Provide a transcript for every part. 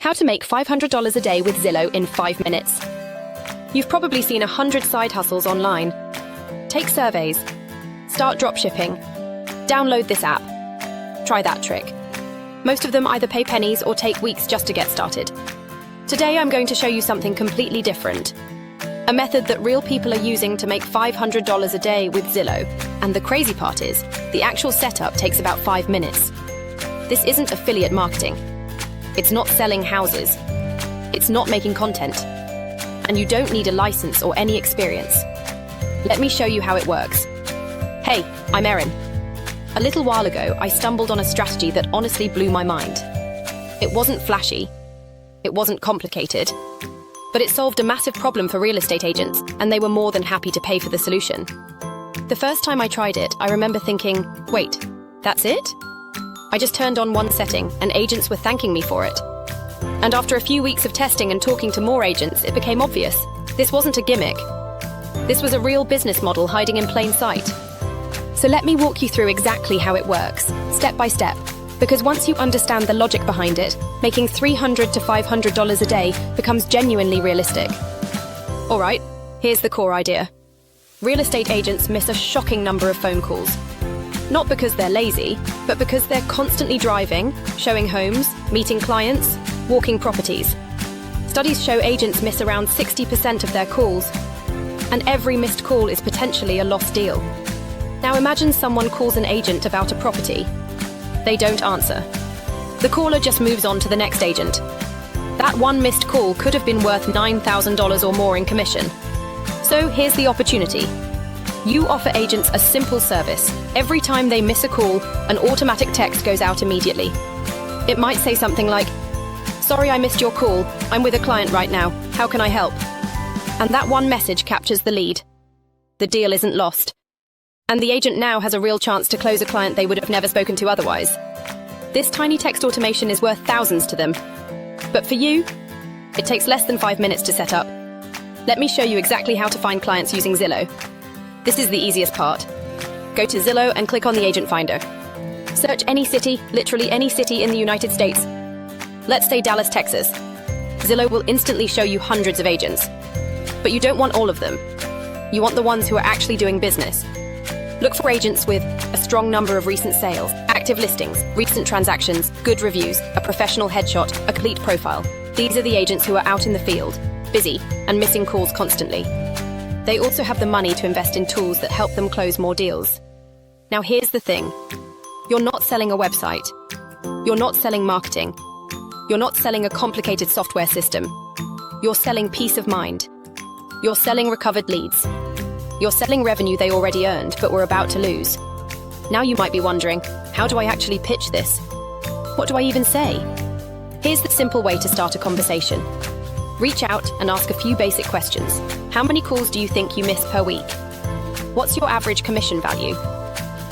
How to make $500 a day with Zillow in 5 minutes. You've probably seen 100 side hustles online. Take surveys. Start dropshipping. Download this app. Try that trick. Most of them either pay pennies or take weeks just to get started. Today I'm going to show you something completely different. A method that real people are using to make $500 a day with Zillow. And the crazy part is, the actual setup takes about 5 minutes. This isn't affiliate marketing. It's not selling houses. It's not making content. And you don't need a license or any experience. Let me show you how it works. Hey, I'm Erin. A little while ago, I stumbled on a strategy that honestly blew my mind. It wasn't flashy. It wasn't complicated. But it solved a massive problem for real estate agents, and they were more than happy to pay for the solution. The first time I tried it, I remember thinking, wait, that's it? I just turned on one setting, and agents were thanking me for it. And after a few weeks of testing and talking to more agents, it became obvious. This wasn't a gimmick. This was a real business model hiding in plain sight. So let me walk you through exactly how it works, step by step. Because once you understand the logic behind it, making $300 to $500 a day becomes genuinely realistic. All right, here's the core idea. Real estate agents miss a shocking number of phone calls. Not because they're lazy, but because they're constantly driving, showing homes, meeting clients, walking properties. Studies show agents miss around 60% of their calls, and every missed call is potentially a lost deal. Now imagine someone calls an agent about a property. They don't answer. The caller just moves on to the next agent. That one missed call could have been worth $9,000 or more in commission. So here's the opportunity. You offer agents a simple service. Every time they miss a call, an automatic text goes out immediately. It might say something like, "Sorry I missed your call. I'm with a client right now. How can I help?" And that one message captures the lead. The deal isn't lost. And the agent now has a real chance to close a client they would have never spoken to otherwise. This tiny text automation is worth thousands to them. But for you, it takes less than 5 minutes to set up. Let me show you exactly how to find clients using Zillow. This is the easiest part. Go to Zillow and click on the agent finder. Search any city, literally any city in the United States. Let's say Dallas, Texas. Zillow will instantly show you hundreds of agents. But you don't want all of them. You want the ones who are actually doing business. Look for agents with a strong number of recent sales, active listings, recent transactions, good reviews, a professional headshot, a complete profile. These are the agents who are out in the field, busy, and missing calls constantly. They also have the money to invest in tools that help them close more deals. Now here's the thing. You're not selling a website. You're not selling marketing. You're not selling a complicated software system. You're selling peace of mind. You're selling recovered leads. You're selling revenue they already earned but were about to lose. Now you might be wondering, how do I actually pitch this? What do I even say? Here's the simple way to start a conversation. Reach out and ask a few basic questions. How many calls do you think you miss per week? What's your average commission value?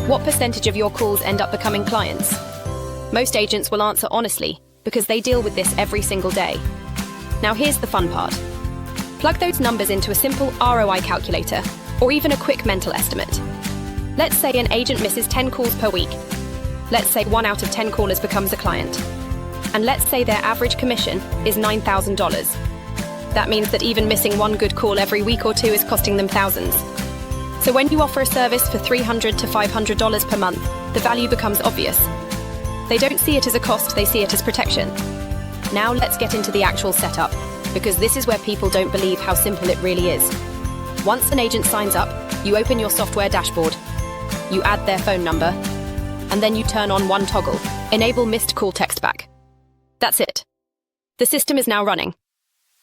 What percentage of your calls end up becoming clients? Most agents will answer honestly because they deal with this every single day. Now here's the fun part. Plug those numbers into a simple ROI calculator or even a quick mental estimate. Let's say an agent misses 10 calls per week. Let's say 1 out of 10 callers becomes a client. And let's say their average commission is $9,000. That means that even missing one good call every week or two is costing them thousands. So when you offer a service for $300 to $500 per month, the value becomes obvious. They don't see it as a cost, they see it as protection. Now let's get into the actual setup, because this is where people don't believe how simple it really is. Once an agent signs up, you open your software dashboard. You add their phone number, and then you turn on one toggle, enable missed call text back. That's it. The system is now running.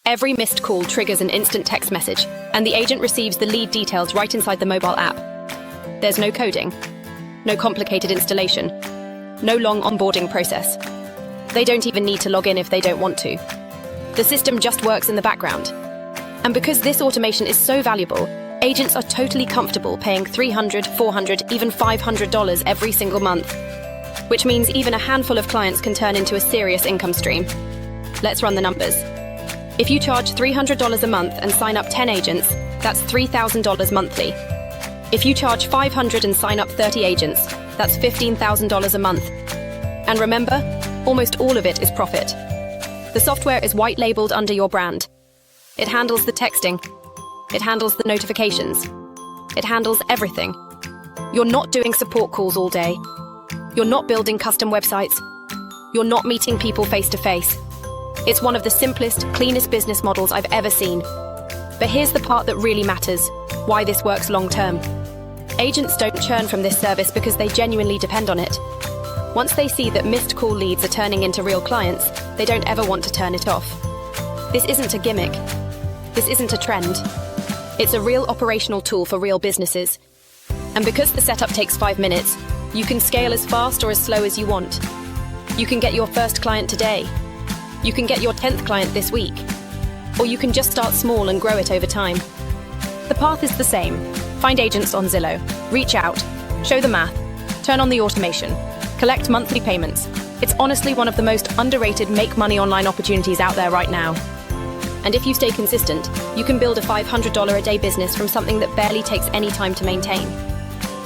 Every missed call triggers an instant text message, and the agent receives the lead details right inside the mobile app. There's no coding, no complicated installation, no long onboarding process. They don't even need to log in if they don't want to. The system just works in the background. And because this automation is so valuable, agents are totally comfortable paying $300, $400, even $500 every single month, which means even a handful of clients can turn into a serious income stream. Let's run the numbers. If you charge $300 a month and sign up 10 agents, that's $3,000 monthly. If you charge $500 and sign up 30 agents, that's $15,000 a month. And remember, almost all of it is profit. The software is white-labeled under your brand. It handles the texting. It handles the notifications. It handles everything. You're not doing support calls all day. You're not building custom websites. You're not meeting people face-to-face. It's one of the simplest, cleanest business models I've ever seen. But here's the part that really matters, why this works long-term. Agents don't churn from this service because they genuinely depend on it. Once they see that missed call leads are turning into real clients, they don't ever want to turn it off. This isn't a gimmick. This isn't a trend. It's a real operational tool for real businesses. And because the setup takes 5 minutes, you can scale as fast or as slow as you want. You can get your first client today. You can get your 10th client this week. Or you can just start small and grow it over time. The path is the same. Find agents on Zillow. Reach out. Show the math. Turn on the automation. Collect monthly payments. It's honestly one of the most underrated make money online opportunities out there right now. And if you stay consistent, you can build a $500 a day business from something that barely takes any time to maintain.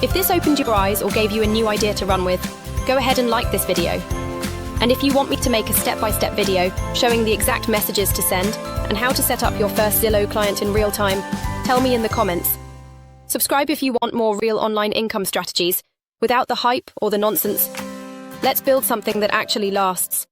If this opened your eyes or gave you a new idea to run with, go ahead and like this video. And if you want me to make a step-by-step video showing the exact messages to send and how to set up your first Zillow client in real time, tell me in the comments. Subscribe if you want more real online income strategies without the hype or the nonsense. Let's build something that actually lasts.